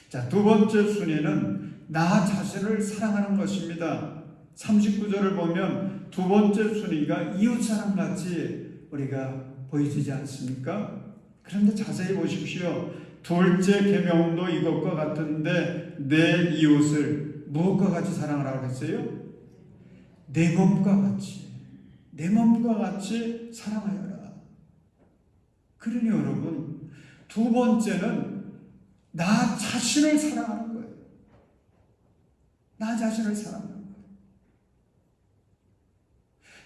자, 두 번째 순위는 나 자신을 사랑하는 것입니다. 39절을 보면 두 번째 순위가 이웃사랑같이 우리가 보이지 않습니까? 그런데 자세히 보십시오. 둘째 계명도 이것과 같은데 내 이웃을 무엇과 같이 사랑하라고 했어요? 내 몸과 같이 사랑하여라. 그러니 여러분, 두 번째는 나 자신을 사랑하는 거예요. 나 자신을 사랑하는 거예요.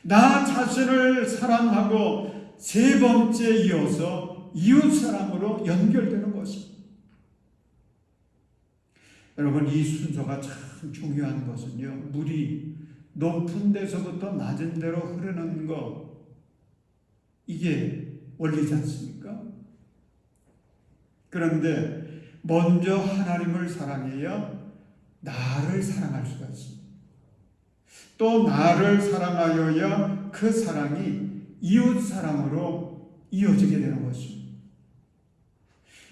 나 자신을 사랑하고 세 번째 이어서 이웃사랑으로 연결되는 것입니다. 여러분, 이 순서가 참 중요한 것은요, 물이 높은 데서부터 낮은 데로 흐르는 거, 이게 원리지 않습니까? 그런데 먼저 하나님을 사랑해야 나를 사랑할 수가 있습니다. 또 나를 사랑하여야 그 사랑이 이웃 사랑으로 이어지게 되는 것입니다.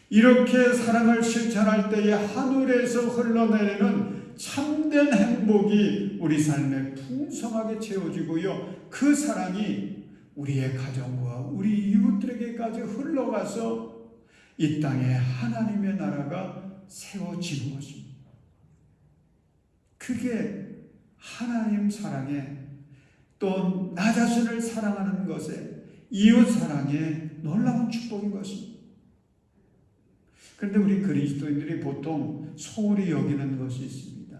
이렇게 사랑을 실천할 때에 하늘에서 흘러내리는 참된 행복이 우리 삶에 풍성하게 채워지고요, 그 사랑이 우리의 가정과 우리 이웃들에게까지 흘러가서 이 땅에 하나님의 나라가 세워지는 것입니다. 그게 하나님 사랑에 또 나 자신을 사랑하는 것에 이웃 사랑의 놀라운 축복인 것입니다. 그런데 우리 그리스도인들이 보통 소홀히 여기는 것이 있습니다.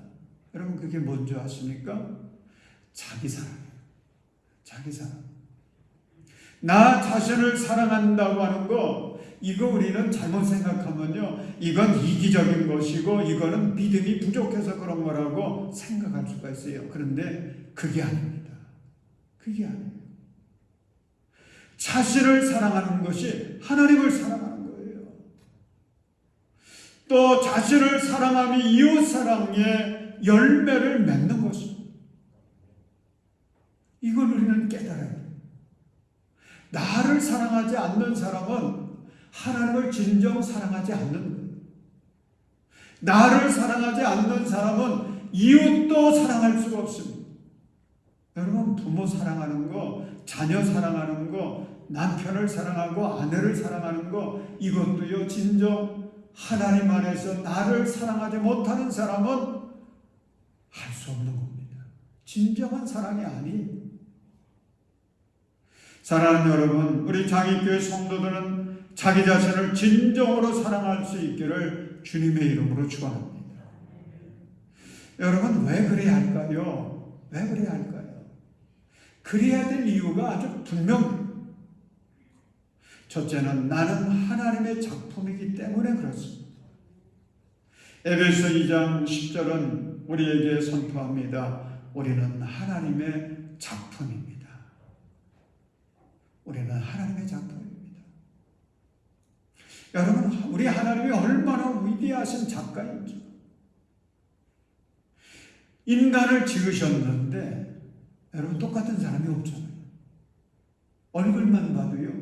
여러분 그게 뭔지 아십니까? 자기 사랑이에요. 자기 사랑. 나 자신을 사랑한다고 하는 거, 이거 우리는 잘못 생각하면요, 이건 이기적인 것이고 이거는 믿음이 부족해서 그런 거라고 생각할 수가 있어요. 그런데 그게 아닙니다. 그게 아니에요. 자신을 사랑하는 것이 하나님을 사랑하는 거예요. 또 자신을 사랑함이 이웃사랑의 열매를 맺는 것입니다. 이걸 우리는 깨달아야 돼요. 나를 사랑하지 않는 사람은 하나님을 진정 사랑하지 않는 거예요. 나를 사랑하지 않는 사람은 이웃도 사랑할 수가 없습니다. 여러분 부모 사랑하는 거, 자녀 사랑하는 거, 남편을 사랑하고 아내를 사랑하는 거, 이것도요 진정 하나님 안에서 나를 사랑하지 못하는 사람은 할 수 없는 겁니다. 진정한 사랑이 아니에요. 사랑하는 여러분, 우리 장의교회 성도들은 자기 자신을 진정으로 사랑할 수 있기를 주님의 이름으로 축원합니다. 여러분 왜 그래야 할까요? 왜 그래야 할까요? 그래야 될 이유가 아주 분명해요. 첫째는 나는 하나님의 작품이기 때문에 그렇습니다. 에베소 2장 10절은 우리에게 선포합니다. 우리는 하나님의 작품입니다. 우리는 하나님의 작품입니다. 여러분, 우리 하나님이 얼마나 위대하신 작가인지. 인간을 지으셨는데 여러분 똑같은 사람이 없잖아요. 얼굴만 봐도요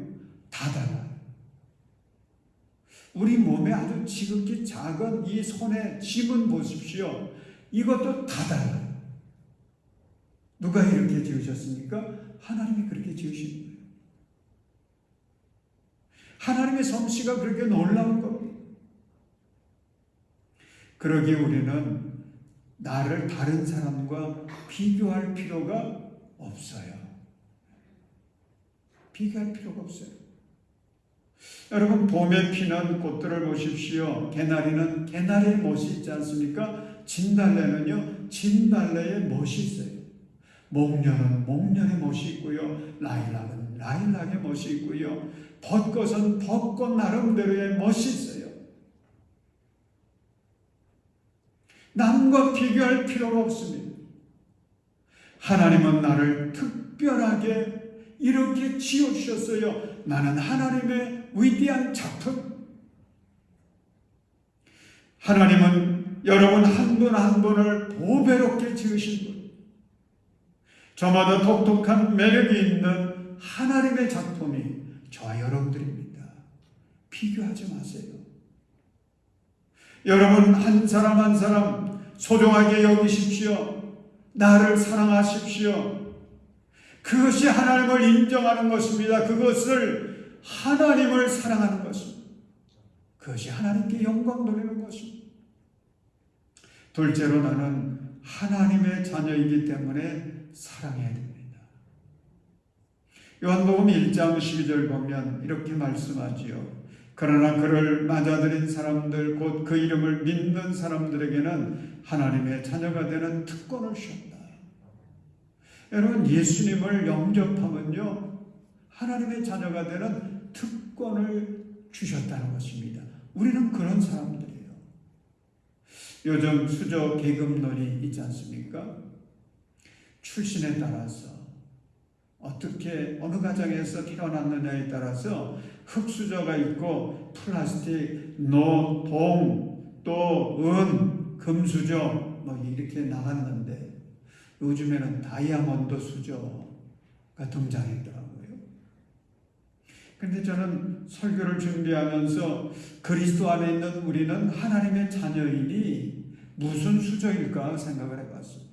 다 달라요. 우리 몸에 아주 지극히 작은 이 손의 지문 보십시오. 이것도 다 달라요. 누가 이렇게 지으셨습니까? 하나님이 그렇게 지으신 거예요. 하나님의 솜씨가 그렇게 놀라운 겁니다. 그러기에 우리는 나를 다른 사람과 비교할 필요가 없어요. 비교할 필요가 없어요. 여러분 봄에 피는 꽃들을 보십시오. 개나리는 개나리의 멋이 있지 않습니까? 진달래는요 진달래의 멋이 있어요. 목련은 목련의 멋이 있고요. 라일락은 라일락의 멋이 있고요. 벚꽃은 벚꽃 나름대로의 멋이 있어요. 남과 비교할 필요가 없습니다. 하나님은 나를 특별하게 이렇게 지어주셨어요. 나는 하나님의 위대한 작품. 하나님은 여러분 한 분 한 분을 보배롭게 지으신 분. 저마다 독특한 매력이 있는 하나님의 작품이 저와 여러분들입니다. 비교하지 마세요. 여러분 한 사람 한 사람 소중하게 여기십시오. 나를 사랑하십시오. 그것이 하나님을 인정하는 것입니다. 그것을 하나님을 사랑하는 것입니다. 그것이 하나님께 영광 돌리는 것입니다. 둘째로 나는 하나님의 자녀이기 때문에 사랑해야 됩니다. 요한복음 1장 12절 보면 이렇게 말씀하지요. 그러나 그를 맞아들인 사람들 곧 그 이름을 믿는 사람들에게는 하나님의 자녀가 되는 특권을 주셨다. 여러분 예수님을 영접하면요 하나님의 자녀가 되는 특권을 주셨다는 것입니다. 우리는 그런 사람들이에요. 요즘 수저 계급론이 있지 않습니까? 출신에 따라서 어떻게 어느 가정에서 태어났느냐에 따라서 흙수저가 있고 플라스틱, 노, 동, 또 은, 금수저 뭐 이렇게 나갔는데 요즘에는 다이아몬드 수저가 등장했더라고요. 그런데 저는 설교를 준비하면서 그리스도 안에 있는 우리는 하나님의 자녀이니 무슨 수저일까 생각을 해봤습니다.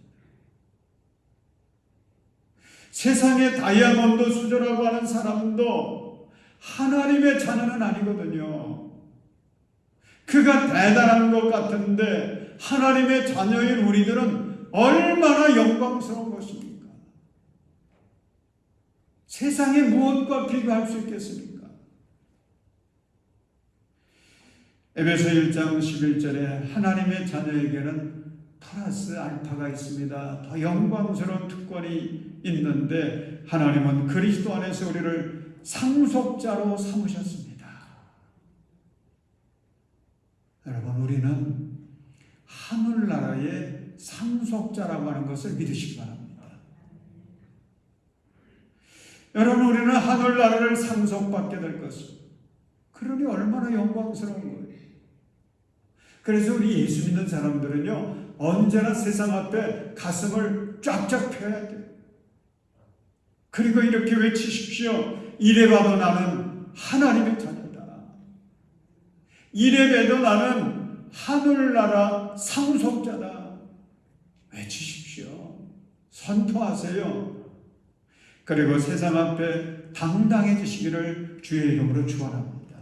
세상의 다이아몬드 수저라고 하는 사람도 하나님의 자녀는 아니거든요. 그가 대단한 것 같은데 하나님의 자녀인 우리들은 얼마나 영광스러운 것입니까? 세상의 무엇과 비교할 수 있겠습니까? 에베소 1장 11절에 하나님의 자녀에게는 플러스 알파가 있습니다. 더 영광스러운 특권이 있는데 하나님은 그리스도 안에서 우리를 상속자로 삼으셨습니다. 여러분, 우리는 하늘나라의 상속자라고 하는 것을 믿으시기 바랍니다. 여러분, 우리는 하늘나라를 상속받게 될 것입니다. 그러니 얼마나 영광스러운 거예요. 그래서 우리 예수 믿는 사람들은요, 언제나 세상 앞에 가슴을 쫙쫙 펴야 돼요. 그리고 이렇게 외치십시오. 이래봐도 나는 하나님의 자녀다. 이래봬도 나는 하늘나라 상속자다. 외치십시오. 선포하세요. 그리고 세상 앞에 당당해지시기를 주의 이름으로 축원합니다.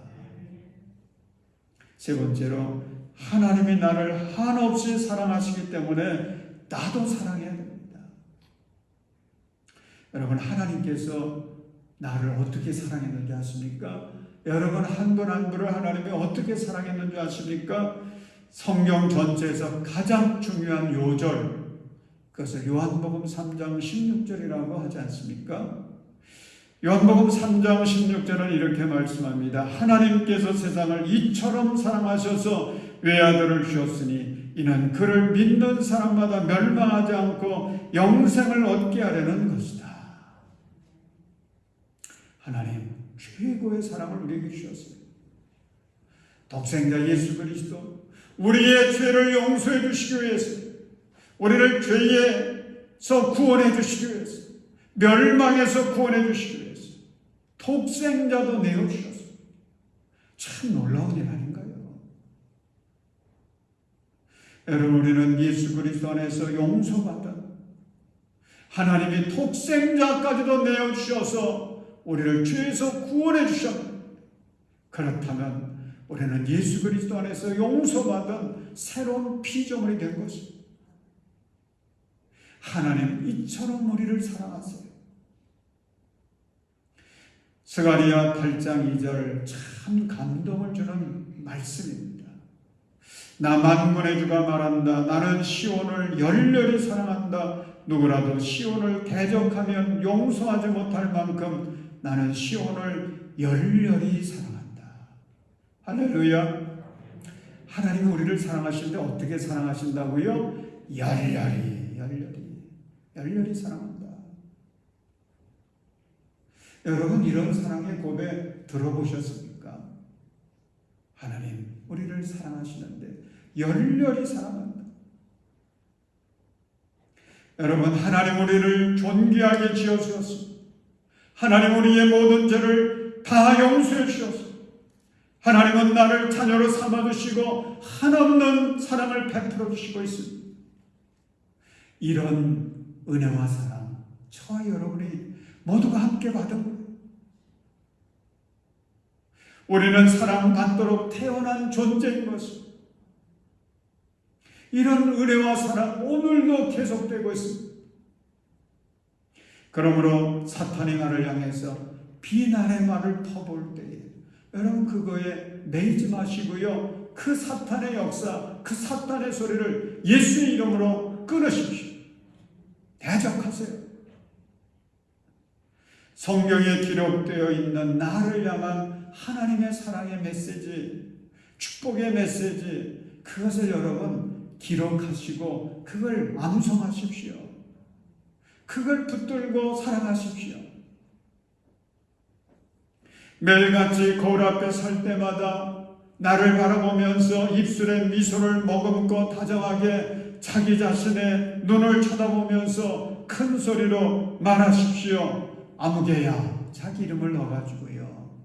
세 번째로, 하나님이 나를 한없이 사랑하시기 때문에 나도 사랑해야 됩니다. 여러분, 하나님께서 나를 어떻게 사랑했는지 아십니까? 여러분, 한 분 한 분을 하나님이 어떻게 사랑했는지 아십니까? 성경 전체에서 가장 중요한 요절, 그것을 요한복음 3장 16절이라고 하지 않습니까? 요한복음 3장 16절은 이렇게 말씀합니다. 하나님께서 세상을 이처럼 사랑하셔서 외아들을 주었으니 이는 그를 믿는 사람마다 멸망하지 않고 영생을 얻게 하려는 것이다. 하나님 최고의 사랑을 우리에게 주셨어요. 독생자 예수 그리스도 우리의 죄를 용서해 주시기 위해서, 우리를 죄에서 구원해 주시기 위해서, 멸망에서 구원해 주시기 위해서 독생자도 내어주셨어요. 참 놀라운 일 아닌가요? 여러분, 우리는 예수 그리스도 안에서 용서받은 하나님이 독생자까지도 내어주셔서 우리를 죄에서 구원해 주셨습니다. 그렇다면 우리는 예수 그리스도 안에서 용서받은 새로운 피조물이 된 것입니다. 하나님 이처럼 우리를 사랑하세요. 스가랴 8장 2절 참 감동을 주는 말씀입니다. 나 만군의 주가 말한다. 나는 시온을 열렬히 사랑한다. 누구라도 시온을 대적하면 용서하지 못할 만큼 나는 시온을 열렬히 사랑한다. 할렐루야. 하나님이 우리를 사랑하시는데 어떻게 사랑하신다고요? 열렬히 사랑한다. 여러분, 이런 사랑의 고백 들어보셨습니까? 하나님 우리를 사랑하시는데 열렬히 사랑한다. 여러분, 하나님 우리를 존귀하게 지어주셨습니다. 하나님 우리의 모든 죄를 다 용서해 주셨습니다. 하나님은 나를 자녀로 삼아주시고 한없는 사랑을 베풀어 주시고 있습니다. 이런 은혜와 사랑, 저와 여러분이 모두가 함께 받은 거예요. 우리는 사랑받도록 태어난 존재인 것입니다. 이런 은혜와 사랑 오늘도 계속되고 있습니다. 그러므로 사탄이 나를 향해서 비난의 말을 퍼볼 때에 여러분 그거에 매이지 마시고요. 그 사탄의 역사, 그 사탄의 소리를 예수의 이름으로 끊으십시오. 대적하세요. 성경에 기록되어 있는 나를 향한 하나님의 사랑의 메시지, 축복의 메시지, 그것을 여러분 기록하시고 그걸 암송하십시오. 그걸 붙들고 사랑하십시오. 매일같이 거울 앞에 설 때마다 나를 바라보면서 입술에 미소를 머금고 다정하게 자기 자신의 눈을 쳐다보면서 큰 소리로 말하십시오. 아무개야, 자기 이름을 넣어가지고요.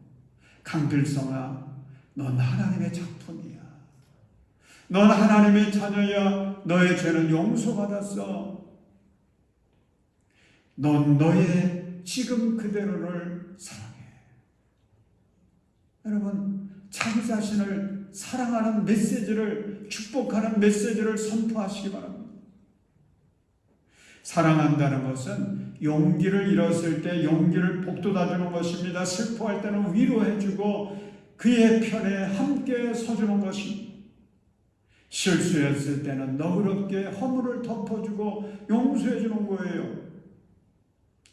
강필성아, 넌 하나님의 작품이야. 넌 하나님의 자녀야. 너의 죄는 용서받았어. 넌 너의 지금 그대로를 사랑해. 여러분, 자기 자신을 사랑하는 메시지를, 축복하는 메시지를 선포하시기 바랍니다. 사랑한다는 것은 용기를 잃었을 때 용기를 북돋아주는 것입니다. 슬퍼할 때는 위로해주고 그의 편에 함께 서주는 것입니다. 실수했을 때는 너그럽게 허물을 덮어주고 용서해주는 거예요.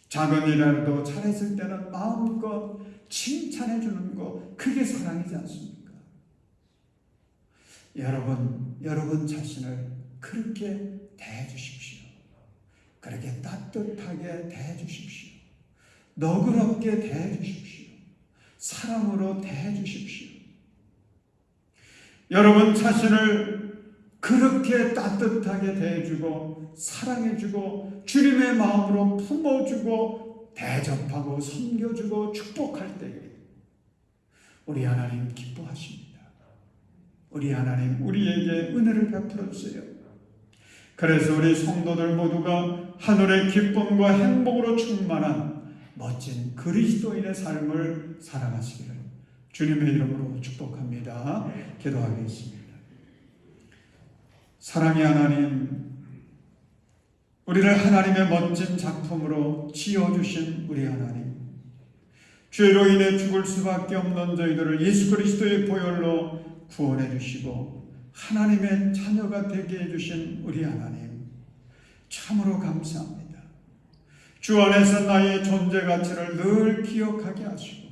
작은 일이라도 잘했을 때는 마음껏 칭찬해주는 거, 그게 사랑이지 않습니까? 여러분 자신을 그렇게 대해주십시오. 그렇게 따뜻하게 대해주십시오. 너그럽게 대해주십시오. 사랑으로 대해주십시오. 여러분 자신을 그렇게 따뜻하게 대해주고 사랑해주고 주님의 마음으로 품어주고 대접하고 섬겨주고 축복할 때에 우리 하나님 기뻐하십니다. 우리 하나님 우리에게 은혜를 베풀어 주세요. 그래서 우리 성도들 모두가 하늘의 기쁨과 행복으로 충만한 멋진 그리스도인의 삶을 살아가시기를 주님의 이름으로 축복합니다. 기도하겠습니다. 사랑의 하나님, 우리를 하나님의 멋진 작품으로 지어주신 우리 하나님, 죄로 인해 죽을 수밖에 없는 저희들을 예수 그리스도의 보혈로 구원해 주시고 하나님의 자녀가 되게 해주신 우리 하나님, 참으로 감사합니다. 주 안에서 나의 존재 가치를 늘 기억하게 하시고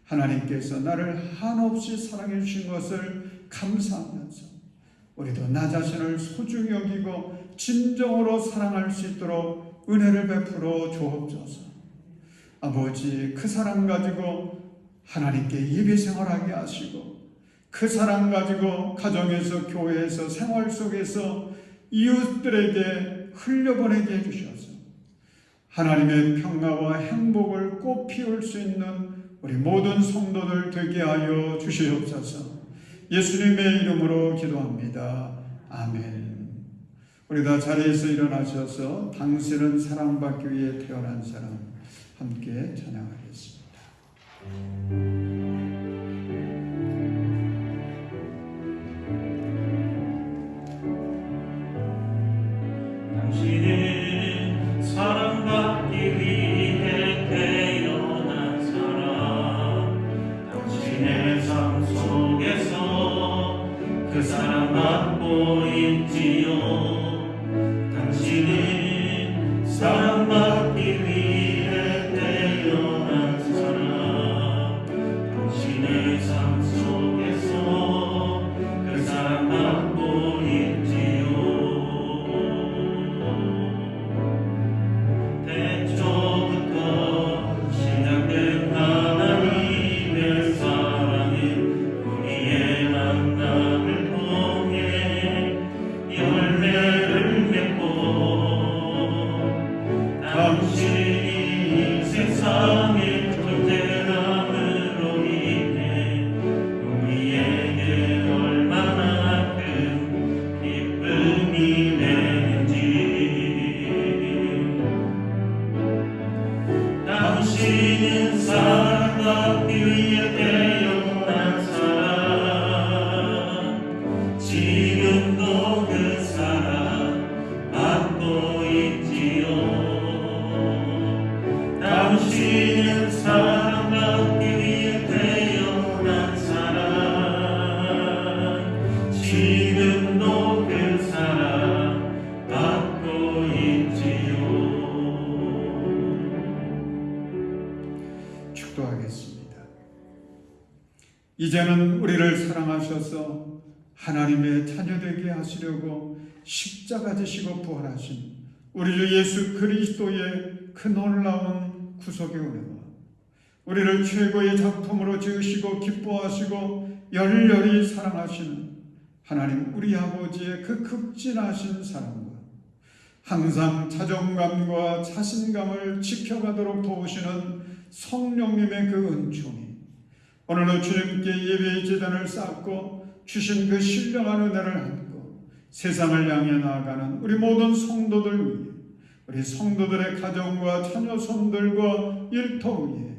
하나님께서 나를 한없이 사랑해 주신 것을 감사하면서 우리도 나 자신을 소중히 여기고 진정으로 사랑할 수 있도록 은혜를 베풀어 주옵소서. 아버지, 그 사랑 가지고 하나님께 예배 생활하게 하시고 그 사랑 가지고 가정에서 교회에서 생활 속에서 이웃들에게 흘려보내게 해주셔서 하나님의 평화와 행복을 꽃피울 수 있는 우리 모든 성도들 되게 하여 주시옵소서. 예수님의 이름으로 기도합니다. 아멘. 우리 다 자리에서 일어나셔서 당신은 사랑받기 위해 태어난 사람 함께 찬양하겠습니다. 당신은 사랑받기 위해 태어난 사람, 당신의 삶 속에서 그 사랑 받고 있지요. 당신은 사랑받기 위해 태어난 사람, 당신의 삶 속에서 그 사랑 받고 있지요. 태초부터 시작된 하나님의 사랑은 우리의 만남을 통해 열매를 맺고 당신이 세상의 존재함으로 인해 우리에게 얼마나 큰 기쁨이 되는지, 당신은 사랑받기 위해 태어난 사람, 지금도 그 사랑 받고 있지요. 당신은 사랑받기 위해 태어난 사람, 지금도 그 사랑 받고 있지요. 축도하겠습니다. 이제는 우리를 사랑하셔서 하나님의 자녀되게 하시려고 십자가 지시고 부활하신 우리 주 예수 그리스도의 그 놀라운 구속의 은혜와 우리를 최고의 작품으로 지으시고 기뻐하시고 열렬히 사랑하시는 하나님 우리 아버지의 그 극진하신 사랑과 항상 자존감과 자신감을 지켜가도록 도우시는 성령님의 그 은총이 오늘도 주님께 예배의 제단을 쌓고 주신 그 신령한 은혜를 안고 세상을 향해 나아가는 우리 모든 성도들 위해, 우리 성도들의 가정과 자녀손들과 일터 위에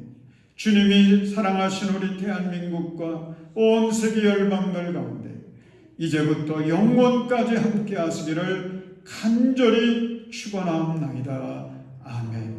주님이 사랑하신 우리 대한민국과 온 세계 열방들 가운데 이제부터 영원까지 함께 하시기를 간절히 축원하옵나이다. 아멘.